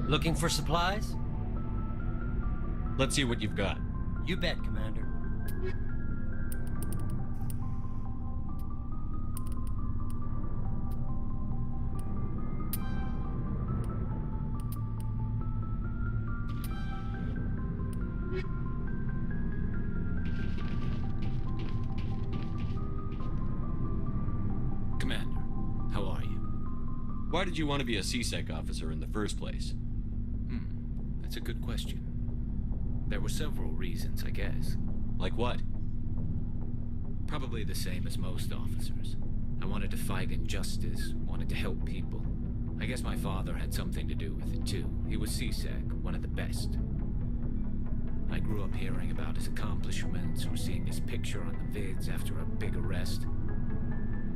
Looking for supplies? Let's see what you've got. You bet, Commander. Commander, how are you? Why did you want to be a CSEC officer in the first place? That's a good question. There were several reasons, I guess. Like what? Probably the same as most officers. I wanted to fight injustice, wanted to help people. I guess my father had something to do with it too. He was CSEC, one of the best. I grew up hearing about his accomplishments or seeing his picture on the vids after a big arrest.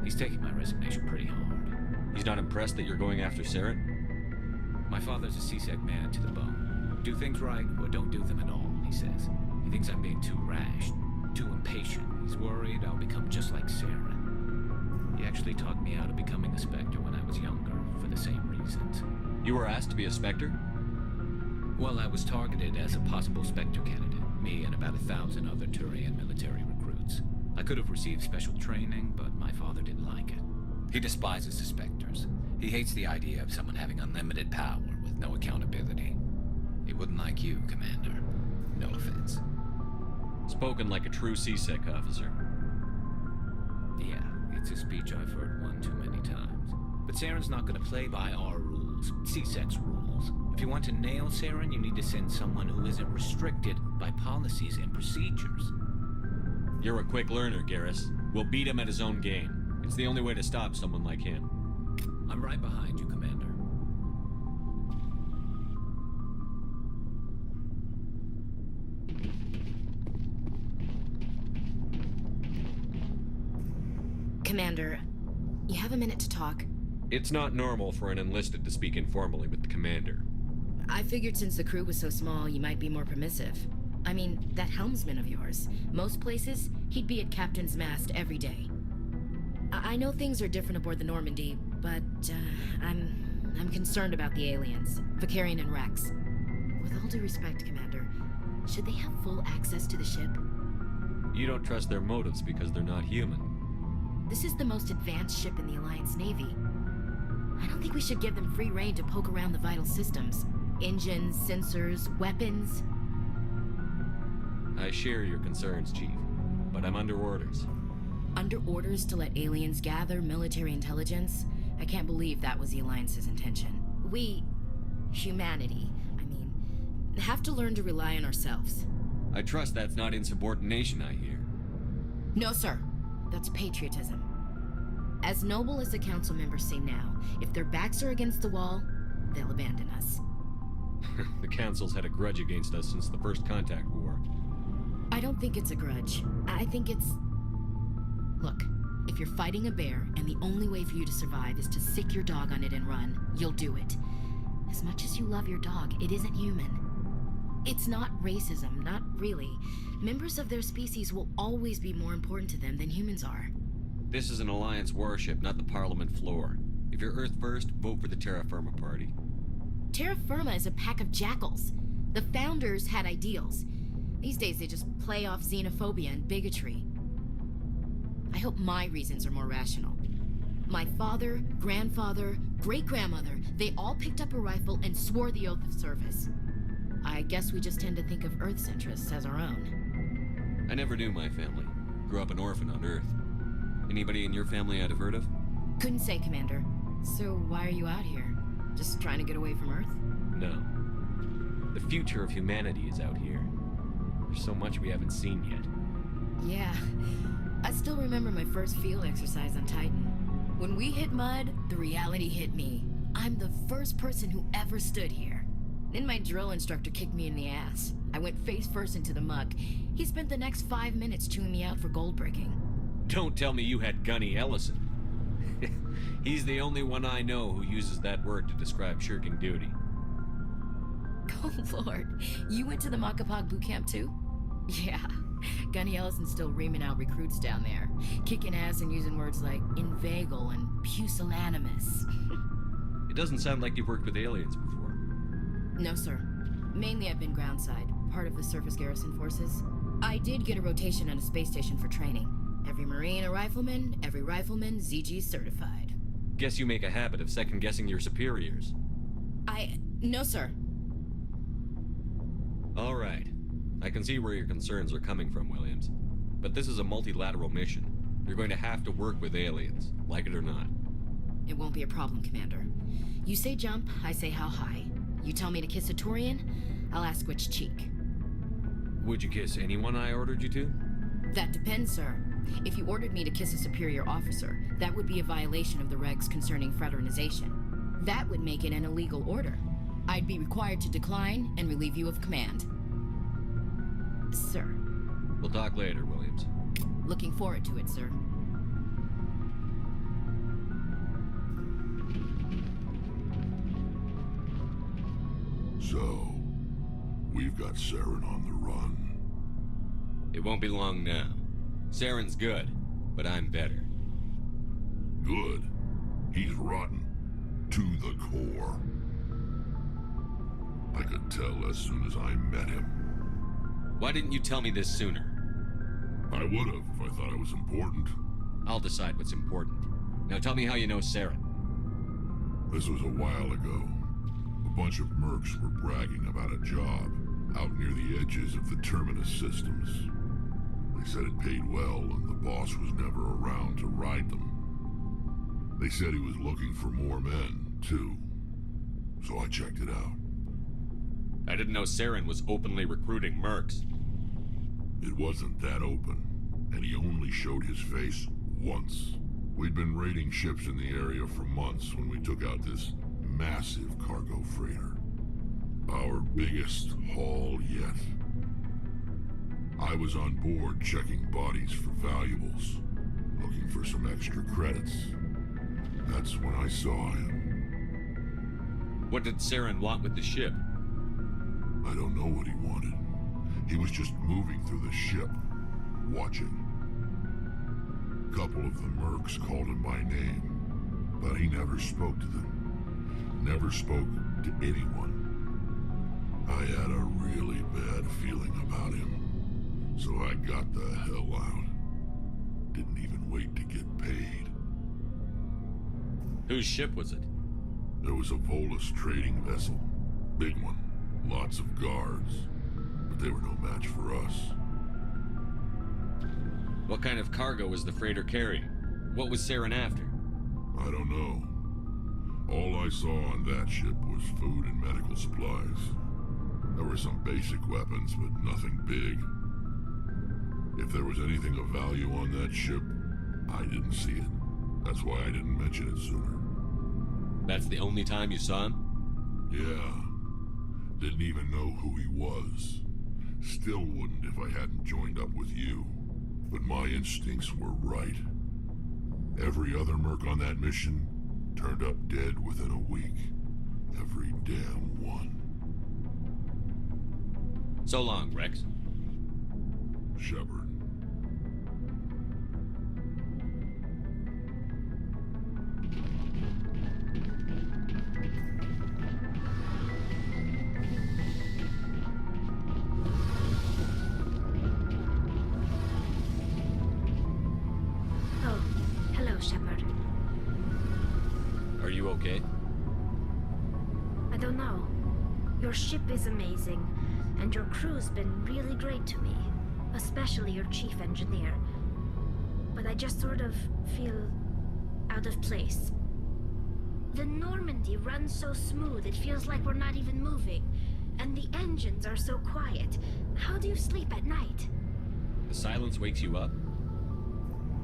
He's taking my resignation pretty hard. He's not impressed that you're going after Saren? My father's a CSEC man to the bone. Do things right or don't do them at all, he says. He thinks I'm being too rash, too impatient. He's worried I'll become just like Saren. He actually talked me out of becoming a Spectre when I was younger, for the same reasons. You were asked to be a Spectre? Well, I was targeted as a possible Spectre candidate, me and about 1,000 other Turian military recruits. I could have received special training, but my father didn't like it. He despises the Spectres. He hates the idea of someone having unlimited power with no accountability. He wouldn't like you, Commander. No offense. Spoken like a true CSEC officer. Yeah, it's a speech I've heard one too many times. But Saren's not going to play by our rules, CSEC's rules. If you want to nail Saren, you need to send someone who isn't restricted by policies and procedures. You're a quick learner, Garrus. We'll beat him at his own game. It's the only way to stop someone like him. I'm right behind you, Commander. Commander, you have a minute to talk? It's not normal for an enlisted to speak informally with the commander. I figured since the crew was so small, you might be more permissive. I mean, that helmsman of yours. Most places, he'd be at Captain's Mast every day. I know things are different aboard the Normandy, but, I'm concerned about the aliens, Vicarian and Rex. With all due respect, Commander, should they have full access to the ship? You don't trust their motives because they're not human. This is the most advanced ship in the Alliance Navy. I don't think we should give them free rein to poke around the vital systems. Engines, sensors, weapons. I share your concerns, Chief, but I'm under orders. Under orders to let aliens gather military intelligence? I can't believe that was the Alliance's intention. We, humanity, have to learn to rely on ourselves. I trust that's not insubordination, I hear. No, sir. That's patriotism. As noble as the council members seem now, if their backs are against the wall, they'll abandon us. The council's had a grudge against us since the First Contact War. I don't think it's a grudge. I think it's... Look, if you're fighting a bear and the only way for you to survive is to sick your dog on it and run, you'll do it. As much as you love your dog, it isn't human. It's not racism, not really. Members of their species will always be more important to them than humans are. This is an Alliance warship, not the Parliament floor. If you're Earth first, vote for the Terra Firma Party. Terra Firma is a pack of jackals. The founders had ideals. These days they just play off xenophobia and bigotry. I hope my reasons are more rational. My father, grandfather, great-grandmother, they all picked up a rifle and swore the oath of service. I guess we just tend to think of Earth's interests as our own. I never knew my family. Grew up an orphan on Earth. Anybody in your family I'd have heard of? Couldn't say, Commander. So why are you out here? Just trying to get away from Earth? No. The future of humanity is out here. There's so much we haven't seen yet. Yeah. I still remember my first field exercise on Titan. When we hit mud, the reality hit me. I'm the first person who ever stood here. Then my drill instructor kicked me in the ass. I went face first into the muck. He spent the next 5 minutes chewing me out for gold breaking. Don't tell me you had Gunny Ellison. He's the only one I know who uses that word to describe shirking duty. Oh, Lord. You went to the Makapog boot camp, too? Yeah. Gunny Ellison's still reaming out recruits down there. Kicking ass and using words like inveigle and pusillanimous. It doesn't sound like you've worked with aliens before. No, sir. Mainly I've been groundside, part of the surface garrison forces. I did get a rotation at a space station for training. Every Marine a rifleman, every rifleman ZG certified. Guess you make a habit of second-guessing your superiors. No, sir. All right. I can see where your concerns are coming from, Williams. But this is a multilateral mission. You're going to have to work with aliens, like it or not. It won't be a problem, Commander. You say jump, I say how high. You tell me to kiss a Turian, I'll ask which cheek. Would you kiss anyone I ordered you to? That depends, sir. If you ordered me to kiss a superior officer, that would be a violation of the regs concerning fraternization. That would make it an illegal order. I'd be required to decline and relieve you of command. Sir. We'll talk later, Williams. Looking forward to it, sir. So, we've got Saren on the run. It won't be long now. Saren's good, but I'm better. Good. He's rotten. To the core. I could tell as soon as I met him. Why didn't you tell me this sooner? I would have if I thought it was important. I'll decide what's important. Now tell me how you know Saren. This was a while ago. A bunch of mercs were bragging about a job out near the edges of the Terminus systems. They said it paid well and the boss was never around to ride them. They said he was looking for more men, too. So I checked it out. I didn't know Saren was openly recruiting mercs. It wasn't that open, and he only showed his face once. We'd been raiding ships in the area for months when we took out this massive cargo freighter. Our biggest haul yet. I was on board checking bodies for valuables, looking for some extra credits. That's when I saw him. What did Saren want with the ship? I don't know what he wanted. He was just moving through the ship, watching. A couple of the mercs called him by name, but he never spoke to them. Never spoke to anyone. I had a really bad feeling about him, so I got the hell out. Didn't even wait to get paid. Whose ship was it? There was a Volus trading vessel. Big one. Lots of guards. But they were no match for us. What kind of cargo was the freighter carrying? What was Saren after? I don't know. All I saw on that ship was food and medical supplies. There were some basic weapons, but nothing big. If there was anything of value on that ship, I didn't see it. That's why I didn't mention it sooner. That's the only time you saw him? Yeah. Didn't even know who he was. Still wouldn't if I hadn't joined up with you. But my instincts were right. Every other merc on that mission turned up dead within a week. Every damn one. So long, Rex. Shepard. Oh, hello, Shepard. Are you okay? I don't know. Your ship is amazing, and your crew's been really great to me, especially your chief engineer. But I just sort of feel out of place. The Normandy runs so smooth it feels like we're not even moving, and the engines are so quiet. How do you sleep at night? The silence wakes you up?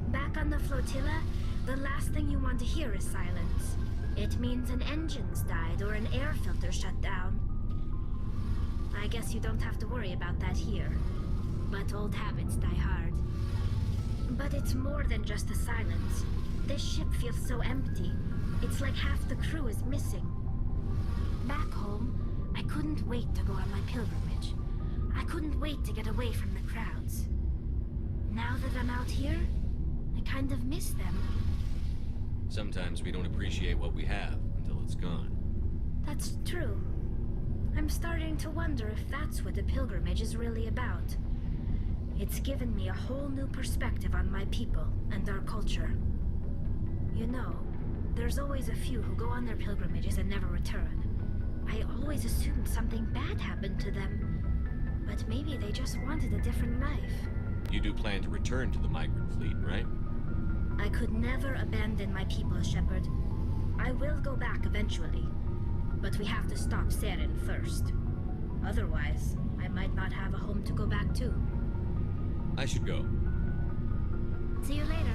Back on the flotilla, the last thing you want to hear is silence. It means an engine's died or an air filter shut down. I guess you don't have to worry about that here. But old habits die hard. But it's more than just the silence. This ship feels so empty. It's like half the crew is missing. Back home, I couldn't wait to go on my pilgrimage. I couldn't wait to get away from the crowds. Now that I'm out here, I kind of miss them. Sometimes we don't appreciate what we have until it's gone. That's true. I'm starting to wonder if that's what the pilgrimage is really about. It's given me a whole new perspective on my people and our culture. You know, there's always a few who go on their pilgrimages and never return. I always assumed something bad happened to them, but maybe they just wanted a different life. You do plan to return to the migrant fleet, right? I could never abandon my people, Shepard. I will go back eventually, but we have to stop Saren first. Otherwise, I might not have a home to go back to. I should go. See you later.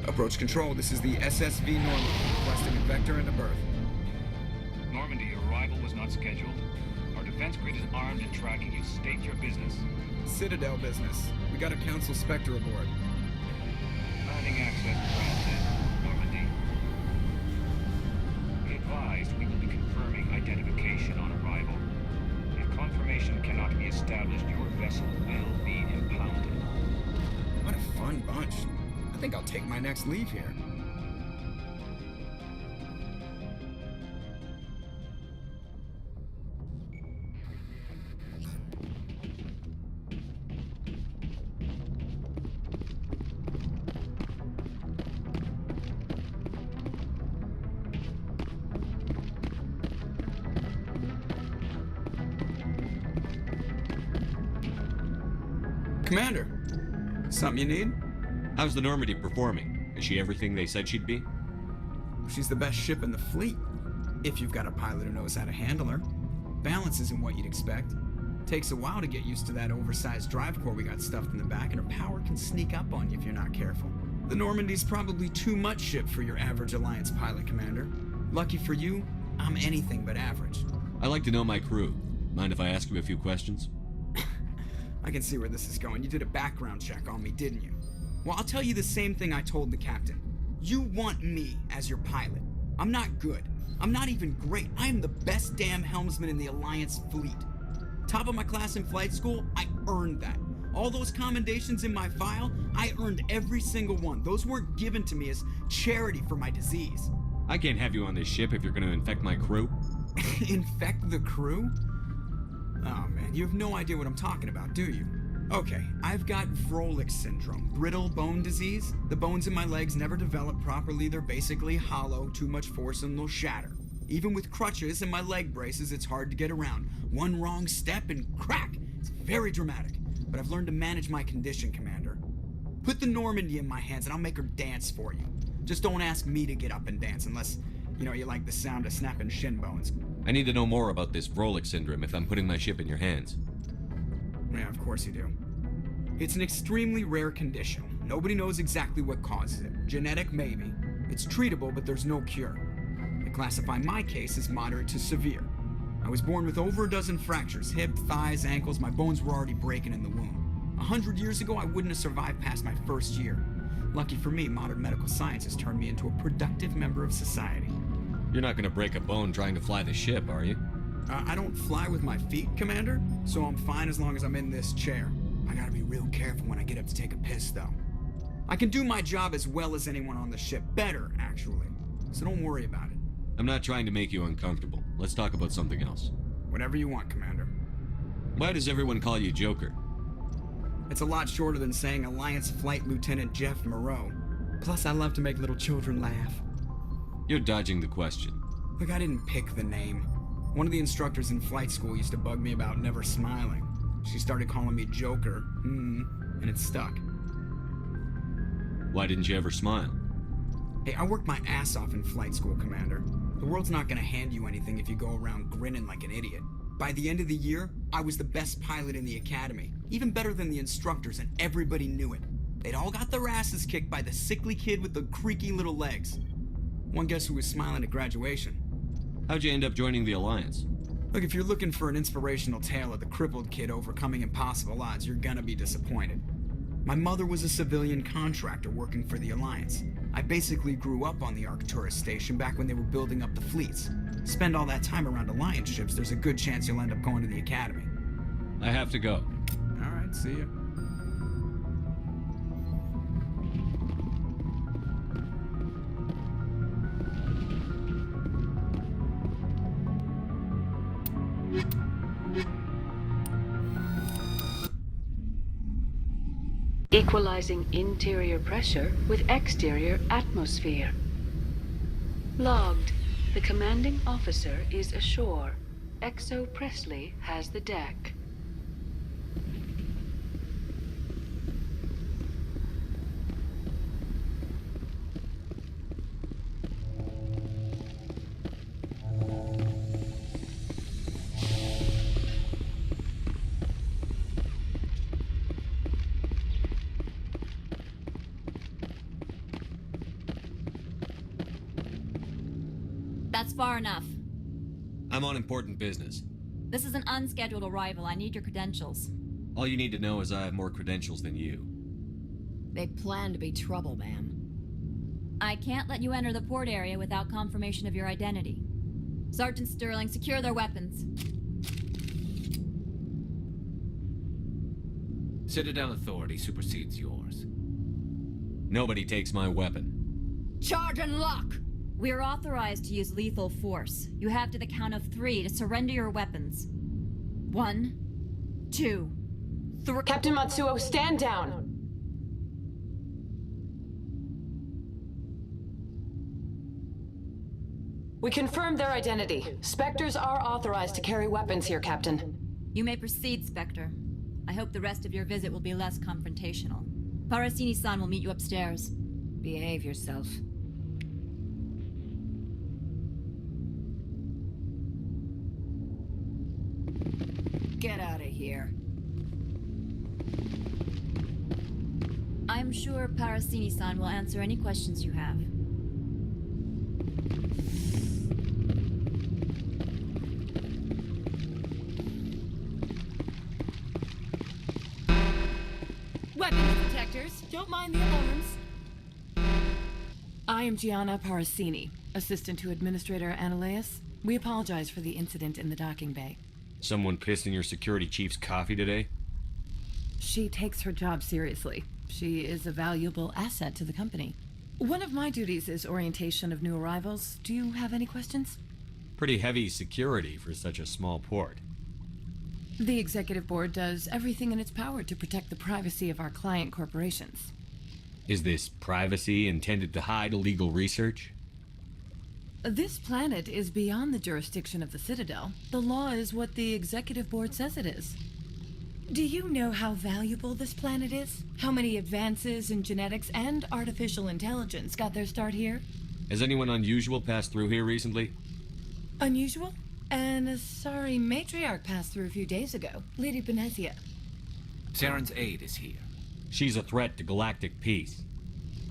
Approach control, this is the SSV Normandy, requesting a vector and a berth. Normandy, your arrival was not scheduled. Our defense grid is armed and tracking you. State your business. Citadel business. We got a Council Spectre aboard. Granting access granted, Normandy. Be advised, we will be confirming identification on arrival. If confirmation cannot be established, your vessel will be impounded. What a fun bunch. I think I'll take my next leave here. Commander, something you need? How's the Normandy performing? Is she everything they said she'd be? She's the best ship in the fleet, if you've got a pilot who knows how to handle her. Balance isn't what you'd expect. Takes a while to get used to that oversized drive core we got stuffed in the back, and her power can sneak up on you if you're not careful. The Normandy's probably too much ship for your average Alliance pilot, Commander. Lucky for you, I'm anything but average. I like to know my crew. Mind if I ask you a few questions? I can see where this is going. You did a background check on me, didn't you? Well, I'll tell you the same thing I told the captain. You want me as your pilot. I'm not good. I'm not even great. I am the best damn helmsman in the Alliance fleet. Top of my class in flight school, I earned that. All those commendations in my file, I earned every single one. Those weren't given to me as charity for my disease. I can't have you on this ship if you're going to infect my crew. Infect the crew? Oh man, you have no idea what I'm talking about, do you? Okay, I've got Vrolik syndrome, brittle bone disease. The bones in my legs never develop properly. They're basically hollow, too much force and they'll shatter. Even with crutches and my leg braces, it's hard to get around. One wrong step and crack! It's very dramatic. But I've learned to manage my condition, Commander. Put the Normandy in my hands and I'll make her dance for you. Just don't ask me to get up and dance unless, you like the sound of snapping shin bones. I need to know more about this Vrolik syndrome if I'm putting my ship in your hands. Yeah, of course you do. It's an extremely rare condition. Nobody knows exactly what causes it. Genetic, maybe. It's treatable, but there's no cure. They classify my case as moderate to severe. I was born with over a dozen fractures, hip, thighs, ankles. My bones were already breaking in the womb. 100 years ago, I wouldn't have survived past my first year. Lucky for me, modern medical science has turned me into a productive member of society. You're not going to break a bone trying to fly the ship, are you? I don't fly with my feet, Commander, so I'm fine as long as I'm in this chair. I gotta be real careful when I get up to take a piss, though. I can do my job as well as anyone on the ship. Better, actually. So don't worry about it. I'm not trying to make you uncomfortable. Let's talk about something else. Whatever you want, Commander. Why does everyone call you Joker? It's a lot shorter than saying Alliance Flight Lieutenant Jeff Moreau. Plus, I love to make little children laugh. You're dodging the question. Look, I didn't pick the name. One of the instructors in flight school used to bug me about never smiling. She started calling me Joker, and it stuck. Why didn't you ever smile? Hey, I worked my ass off in flight school, Commander. The world's not gonna hand you anything if you go around grinning like an idiot. By the end of the year, I was the best pilot in the academy. Even better than the instructors, and everybody knew it. They'd all got their asses kicked by the sickly kid with the creaky little legs. One guess who was smiling at graduation? How'd you end up joining the Alliance? Look, if you're looking for an inspirational tale of the crippled kid overcoming impossible odds, you're gonna be disappointed. My mother was a civilian contractor working for the Alliance. I basically grew up on the Arcturus station back when they were building up the fleets. Spend all that time around Alliance ships, there's a good chance you'll end up going to the Academy. I have to go. Alright, see ya. Equalizing interior pressure with exterior atmosphere. Logged. The commanding officer is ashore. Exo Presley has the deck. That's far enough. I'm on important business. This is an unscheduled arrival. I need your credentials. All you need to know is I have more credentials than you. They plan to be trouble, ma'am. I can't let you enter the port area without confirmation of your identity. Sergeant Sterling, secure their weapons. Citadel authority supersedes yours. Nobody takes my weapon. Charge and lock! We're authorized to use lethal force. You have to the count of 3 to surrender your weapons. 1, 2, 3. Captain Matsuo, stand down! We confirmed their identity. Spectres are authorized to carry weapons here, Captain. You may proceed, Spectre. I hope the rest of your visit will be less confrontational. Parasini-san will meet you upstairs. Behave yourself. Get out of here. I'm sure Parasini-san will answer any questions you have. Weapons detectors. Don't mind the alarms. I am Gianna Parasini, assistant to Administrator Ananias. We apologize for the incident in the docking bay. Someone pissed in your security chief's coffee today? She takes her job seriously. She is a valuable asset to the company. One of my duties is orientation of new arrivals. Do you have any questions? Pretty heavy security for such a small port. The executive board does everything in its power to protect the privacy of our client corporations. Is this privacy intended to hide illegal research? This planet is beyond the jurisdiction of the Citadel. The law is what the executive board says it is. Do you know how valuable this planet is? How many advances in genetics and artificial intelligence got their start here? Has anyone unusual passed through here recently? Unusual? And a sorry matriarch passed through a few days ago, Lady Benezia. Saren's aide is here. She's a threat to galactic peace.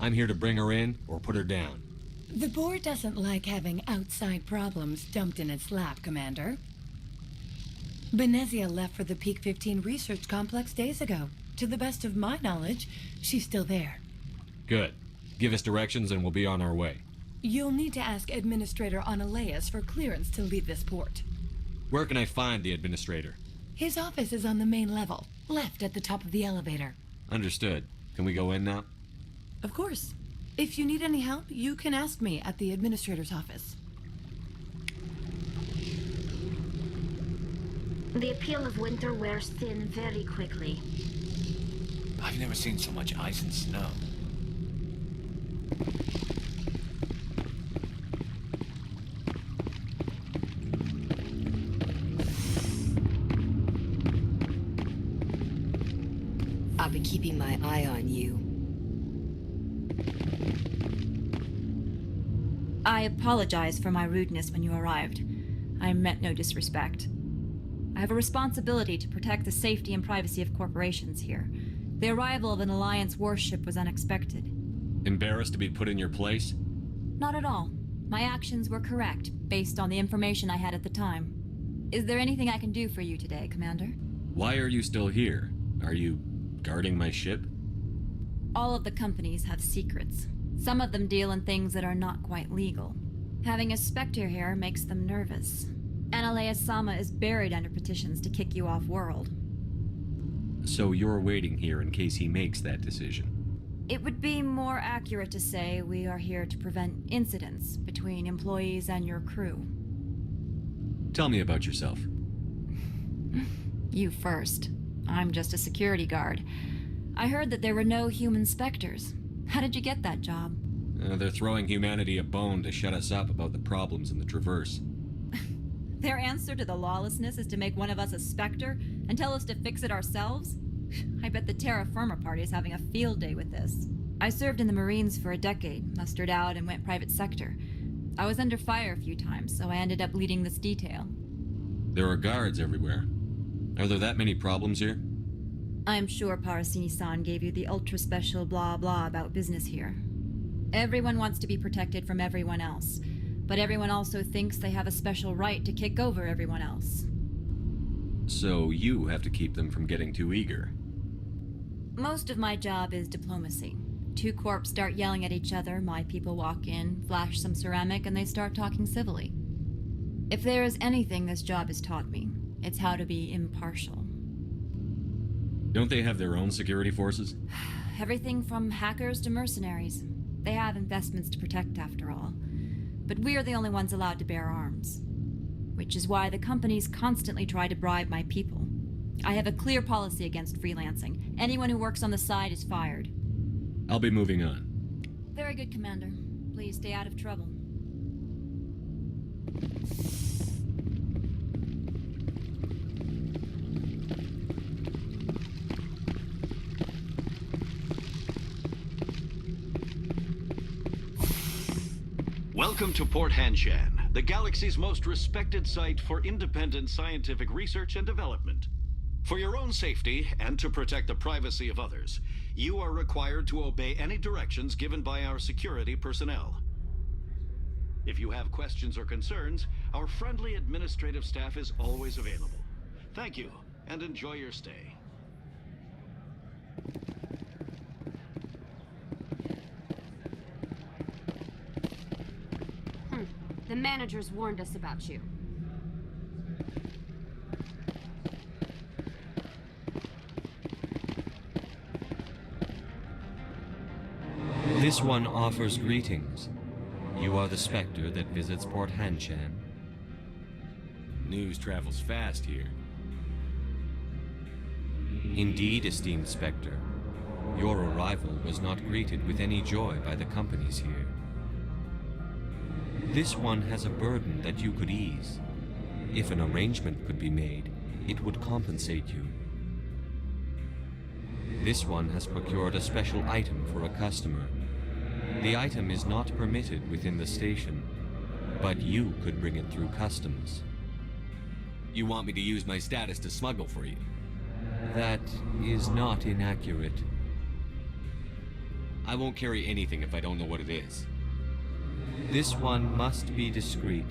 I'm here to bring her in or put her down. The board doesn't like having outside problems dumped in its lap, Commander. Benezia left for the Peak 15 research complex days ago. To the best of my knowledge, she's still there. Good. Give us directions and we'll be on our way. You'll need to ask Administrator Onaleus for clearance to leave this port. Where can I find the administrator? His office is on the main level, left at the top of the elevator. Understood. Can we go in now? Of course. If you need any help, you can ask me at the administrator's office. The appeal of winter wears thin very quickly. I've never seen so much ice and snow. I'll be keeping my eye on you. I apologize for my rudeness when you arrived. I meant no disrespect. I have a responsibility to protect the safety and privacy of corporations here. The arrival of an Alliance warship was unexpected. Embarrassed to be put in your place? Not at all. My actions were correct, based on the information I had at the time. Is there anything I can do for you today, Commander? Why are you still here? Are you guarding my ship? All of the companies have secrets. Some of them deal in things that are not quite legal. Having a Spectre here makes them nervous. Analea Sama is buried under petitions to kick you off-world. So you're waiting here in case he makes that decision? It would be more accurate to say we are here to prevent incidents between employees and your crew. Tell me about yourself. You first. I'm just a security guard. I heard that there were no human Spectres. How did you get that job? They're throwing humanity a bone to shut us up about the problems in the Traverse. Their answer to the lawlessness is to make one of us a Spectre and tell us to fix it ourselves? I bet the Terra Firma Party is having a field day with this. I served in the Marines for a decade, mustered out and went private sector. I was under fire a few times, so I ended up leading this detail. There are guards everywhere. Are there that many problems here? I'm sure Parasini-san gave you the ultra-special blah-blah about business here. Everyone wants to be protected from everyone else, but everyone also thinks they have a special right to kick over everyone else. So you have to keep them from getting too eager. Most of my job is diplomacy. Two corps start yelling at each other, my people walk in, flash some ceramic, and they start talking civilly. If there is anything this job has taught me, it's how to be impartial. Don't they have their own security forces? Everything from hackers to mercenaries. They have investments to protect, after all. But we're the only ones allowed to bear arms. Which is why the companies constantly try to bribe my people. I have a clear policy against freelancing. Anyone who works on the side is fired. I'll be moving on. Very good, Commander. Please stay out of trouble. Welcome to Port Hanshan, the galaxy's most respected site for independent scientific research and development. For your own safety and to protect the privacy of others, you are required to obey any directions given by our security personnel. If you have questions or concerns, our friendly administrative staff is always available. Thank you, and enjoy your stay. The managers warned us about you. This one offers greetings. You are the Spectre that visits Port Hanshan. News travels fast here. Indeed, esteemed Spectre. Your arrival was not greeted with any joy by the companies here. This one has a burden that you could ease. If an arrangement could be made, it would compensate you. This one has procured a special item for a customer. The item is not permitted within the station, but you could bring it through customs. You want me to use my status to smuggle for you? That is not inaccurate. I won't carry anything if I don't know what it is. This one must be discreet.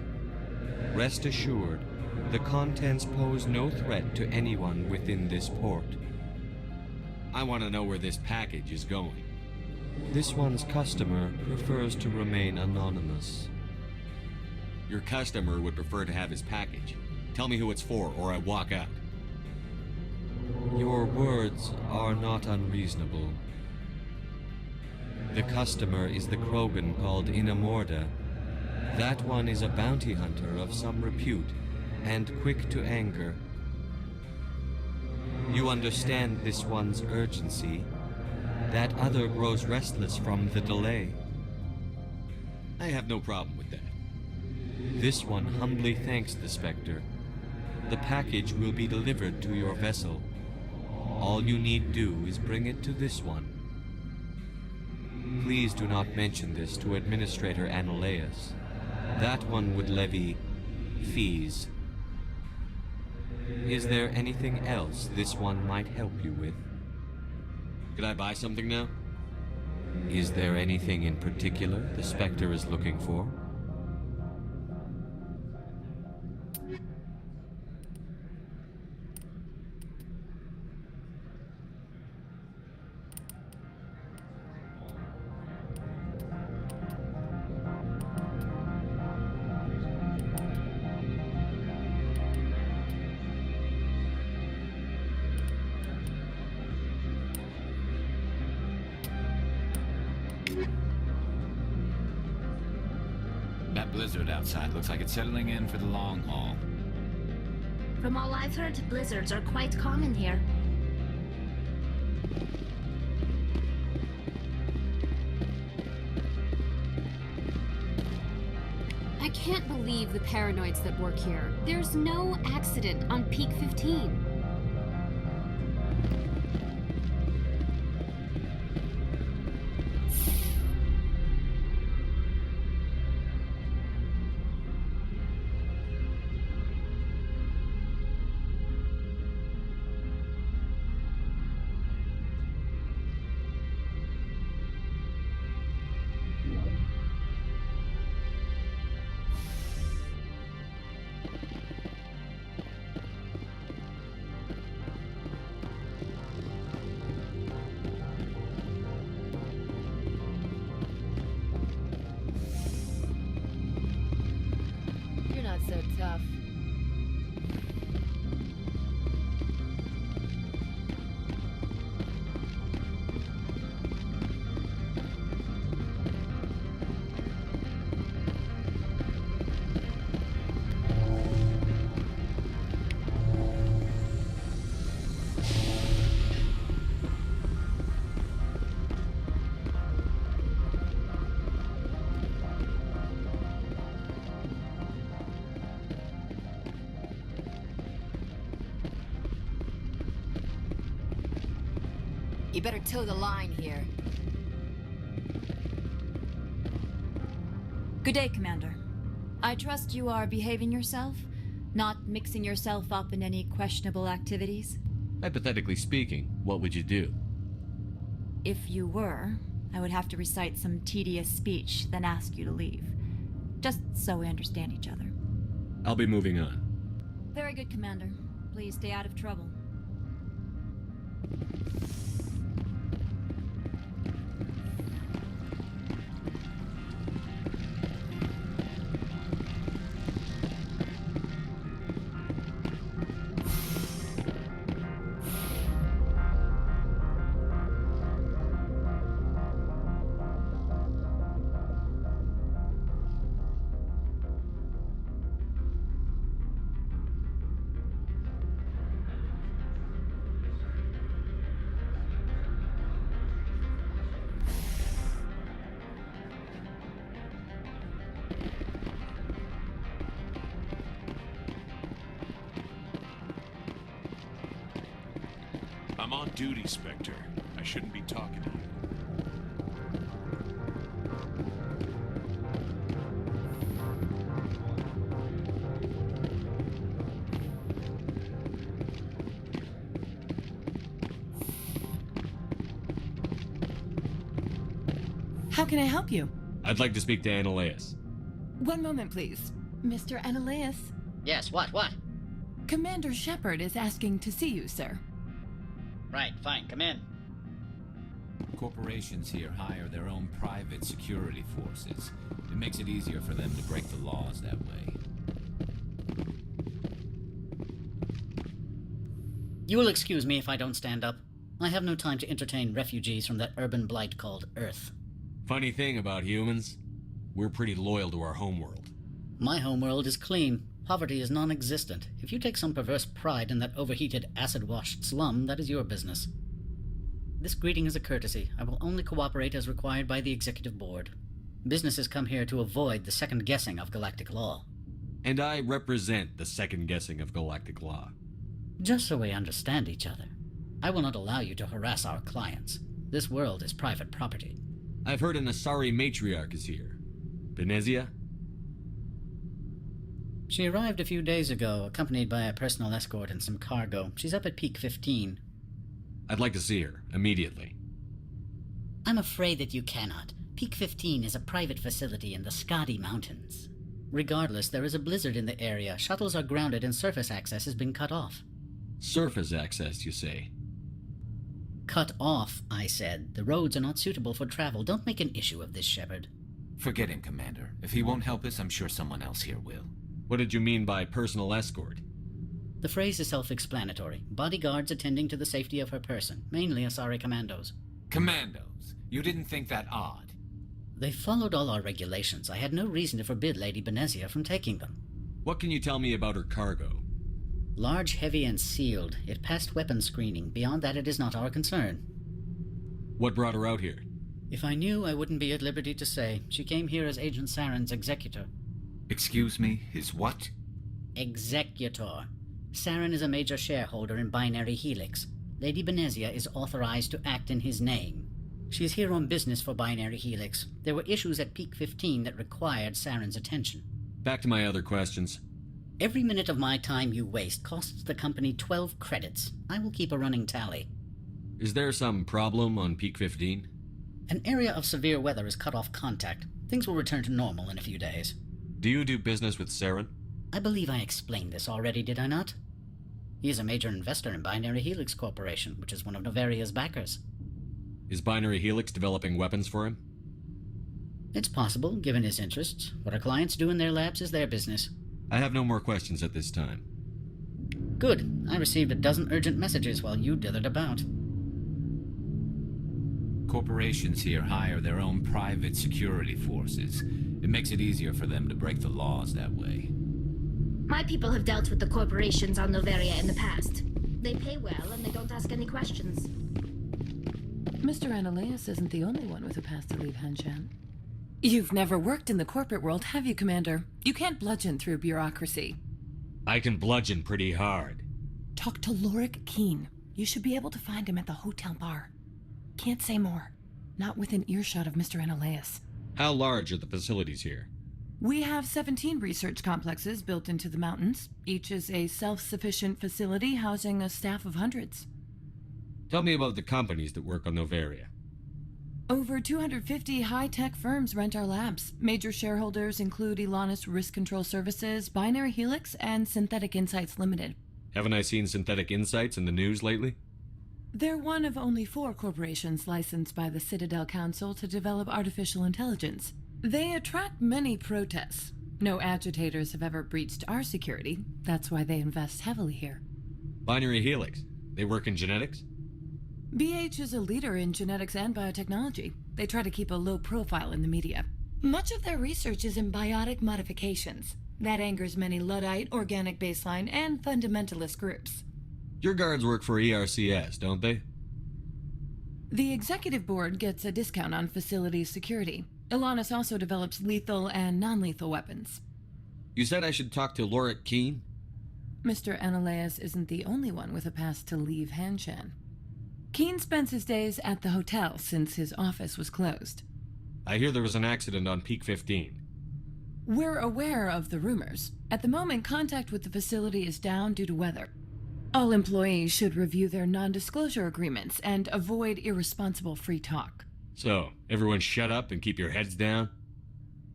Rest assured, the contents pose no threat to anyone within this port. I want to know where this package is going. This one's customer prefers to remain anonymous. Your customer would prefer to have his package. Tell me who it's for, or I walk out. Your words are not unreasonable. The customer is the Krogan called Inamorda. That one is a bounty hunter of some repute, and quick to anger. You understand this one's urgency. That other grows restless from the delay. I have no problem with that. This one humbly thanks the Spectre. The package will be delivered to your vessel. All you need do is bring it to this one. Please do not mention this to Administrator Analeus. That one would levy fees. Is there anything else this one might help you with? Could I buy something now? Is there anything in particular the Spectre is looking for? That blizzard outside looks like it's settling in for the long haul. From all I've heard, blizzards are quite common here. I can't believe the paranoids that work here. There's no accident on Peak 15. So tough. You better toe the line here. Good day, Commander. I trust you are behaving yourself, not mixing yourself up in any questionable activities? Hypothetically speaking, what would you do? If you were, I would have to recite some tedious speech, then ask you to leave. Just so we understand each other. I'll be moving on. Very good, Commander. Please stay out of trouble. I'm on duty, Spectre. I shouldn't be talking to you. How can I help you? I'd like to speak to Annaleus. One moment, please. Mr. Annaleus? Yes, what? Commander Shepard is asking to see you, sir. Right, fine, come in. Corporations here hire their own private security forces. It makes it easier for them to break the laws that way. You will excuse me if I don't stand up. I have no time to entertain refugees from that urban blight called Earth. Funny thing about humans, we're pretty loyal to our homeworld. My homeworld is clean. Poverty is non-existent. If you take some perverse pride in that overheated, acid-washed slum, that is your business. This greeting is a courtesy. I will only cooperate as required by the Executive Board. Businesses come here to avoid the second-guessing of galactic law. And I represent the second-guessing of galactic law. Just so we understand each other, I will not allow you to harass our clients. This world is private property. I've heard an Asari matriarch is here. Benezia? She arrived a few days ago, accompanied by a personal escort and some cargo. She's up at Peak 15. I'd like to see her, immediately. I'm afraid that you cannot. Peak 15 is a private facility in the Skadi Mountains. Regardless, there is a blizzard in the area. Shuttles are grounded and surface access has been cut off. Surface access, you say? Cut off, I said. The roads are not suitable for travel. Don't make an issue of this, Shepard. Forget him, Commander. If he won't help us, I'm sure someone else here will. What did you mean by personal escort? The phrase is self-explanatory. Bodyguards attending to the safety of her person, mainly Asari commandos. Commandos? You didn't think that odd? They followed all our regulations. I had no reason to forbid Lady Benezia from taking them. What can you tell me about her cargo? Large, heavy, and sealed. It passed weapons screening. Beyond that, it is not our concern. What brought her out here? If I knew, I wouldn't be at liberty to say. She came here as Agent Saren's executor. Excuse me, his what? Executor. Saren is a major shareholder in Binary Helix. Lady Benezia is authorized to act in his name. She's here on business for Binary Helix. There were issues at Peak 15 that required Saren's attention. Back to my other questions. Every minute of my time you waste costs the company 12 credits. I will keep a running tally. Is there some problem on Peak 15? An area of severe weather has cut off contact. Things will return to normal in a few days. Do you do business with Saren? I believe I explained this already, did I not? He is a major investor in Binary Helix Corporation, which is one of Noveria's backers. Is Binary Helix developing weapons for him? It's possible, given his interests. What our clients do in their labs is their business. I have no more questions at this time. Good. I received a dozen urgent messages while you dithered about. Corporations here hire their own private security forces. It makes it easier for them to break the laws that way. My people have dealt with the corporations on Noveria in the past. They pay well and they don't ask any questions. Mr. Annaleus isn't the only one with a past to leave Hanshan. You've never worked in the corporate world, have you, Commander? You can't bludgeon through bureaucracy. I can bludgeon pretty hard. Talk to Lorik Keen. You should be able to find him at the hotel bar. Can't say more. Not within earshot of Mr. Annaleus. How large are the facilities here? We have 17 research complexes built into the mountains. Each is a self-sufficient facility housing a staff of hundreds. Tell me about the companies that work on Noveria. Over 250 high-tech firms rent our labs. Major shareholders include Elanus Risk Control Services, Binary Helix, and Synthetic Insights Limited. Haven't I seen Synthetic Insights in the news lately? They're one of only 4 corporations licensed by the Citadel Council to develop artificial intelligence. They attract many protests. No agitators have ever breached our security. That's why they invest heavily here. Binary Helix. They work in genetics? BH is a leader in genetics and biotechnology. They try to keep a low profile in the media. Much of their research is in biotic modifications. That angers many Luddite, organic baseline, and fundamentalist groups. Your guards work for ERCS, don't they? The executive board gets a discount on facility security. Elanus also develops lethal and non-lethal weapons. You said I should talk to Lorik Keen? Mr. Annaleus isn't the only one with a past to leave Hanshan. Keen spends his days at the hotel since his office was closed. I hear there was an accident on Peak 15. We're aware of the rumors. At the moment, contact with the facility is down due to weather. All employees should review their non-disclosure agreements and avoid irresponsible free talk. So, everyone shut up and keep your heads down?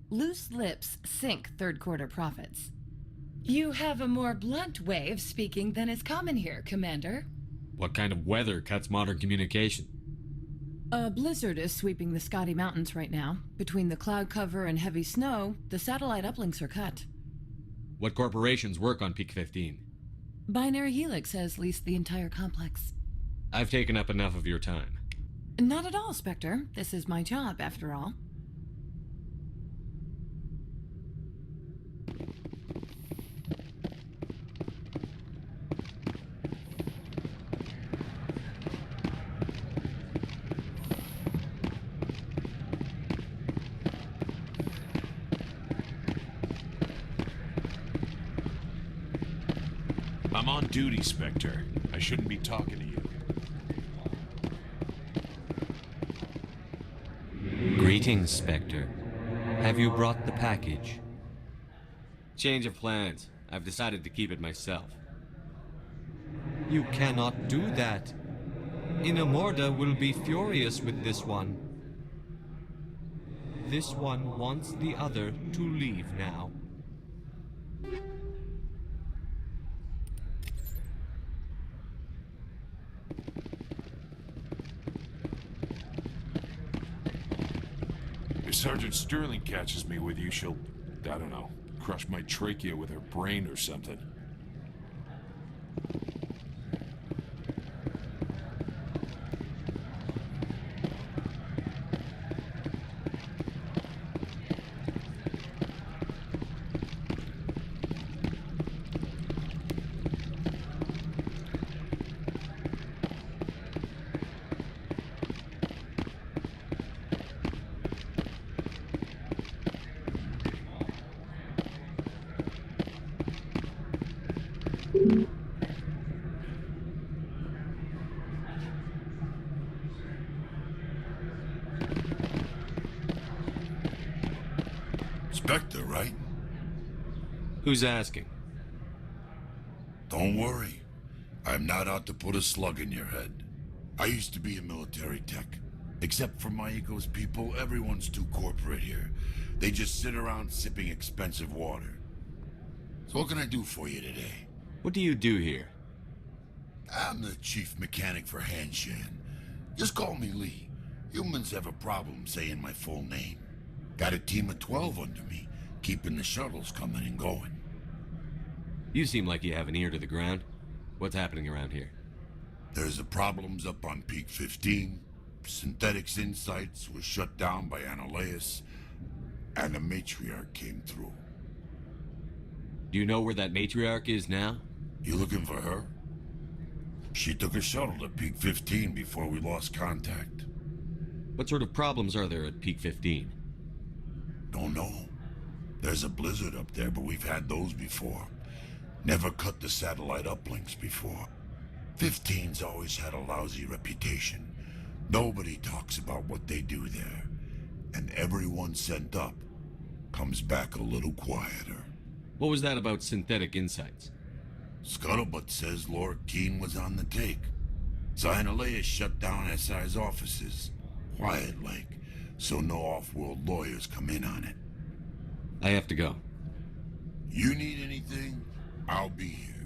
Loose lips sink third-quarter profits. You have a more blunt way of speaking than is common here, Commander. What kind of weather cuts modern communication? A blizzard is sweeping the Scotty Mountains right now. Between the cloud cover and heavy snow, the satellite uplinks are cut. What corporations work on Peak 15? Binary Helix has leased the entire complex. I've taken up enough of your time. Not at all, Spectre. This is my job, after all. I'm on duty, Spectre. I shouldn't be talking to you. Greetings, Spectre. Have you brought the package? Change of plans. I've decided to keep it myself. You cannot do that. Inamorda will be furious with this one. This one wants the other to leave now. If Sergeant Sterling catches me with you, she'll, I don't know, crush my trachea with her brain or something. Spectre, right? Who's asking? Don't worry. I'm not out to put a slug in your head. I used to be a military tech. Except for Maiko's people, everyone's too corporate here. They just sit around sipping expensive water. So what can I do for you today? What do you do here? I'm the chief mechanic for Hanshan. Just call me Lee. Humans have a problem saying my full name. Got a team of 12 under me, keeping the shuttles coming and going. You seem like you have an ear to the ground. What's happening around here? There's the problems up on Peak 15. Synthetics Insights was shut down by Annihilus, and the matriarch came through. Do you know where that matriarch is now? You looking for her? She took a shuttle to Peak 15 before we lost contact. What sort of problems are there at Peak 15? Don't know. There's a blizzard up there, but we've had those before. Never cut the satellite uplinks before. 15's always had a lousy reputation. Nobody talks about what they do there. And everyone sent up comes back a little quieter. What was that about Synthetic Insights? Scuttlebutt says Lord Keene was on the take. Annihilus shut down SI's offices. Quiet-like, so no off-world lawyers come in on it. I have to go. You need anything? I'll be here.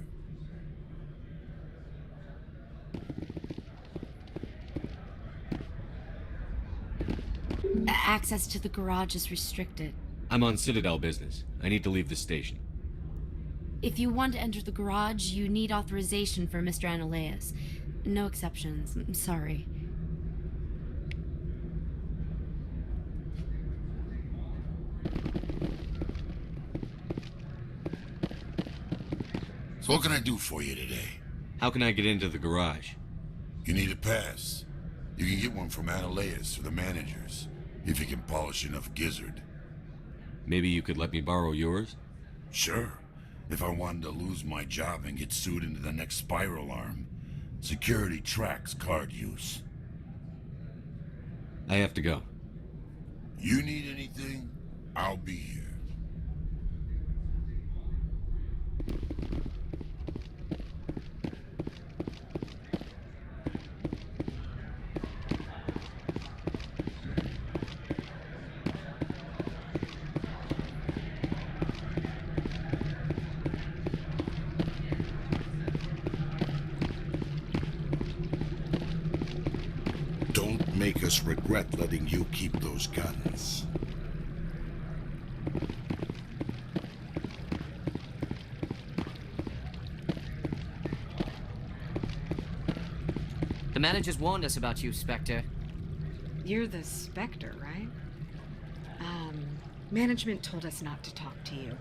Access to the garage is restricted. I'm on Citadel business. I need to leave the station. If you want to enter the garage, you need authorization for Mr. Annihilus. No exceptions. I'm sorry. So what can I do for you today? How can I get into the garage? You need a pass. You can get one from Annihilus or the managers, if you can polish enough gizzard. Maybe you could let me borrow yours? Sure. If I wanted to lose my job and get sued into the next spiral arm. Security tracks card use. I have to go. You need anything? I'll be here. Don't make us regret letting you keep those guns. The managers warned us about you, Spectre. You're the Spectre, right? Management told us not to talk to you.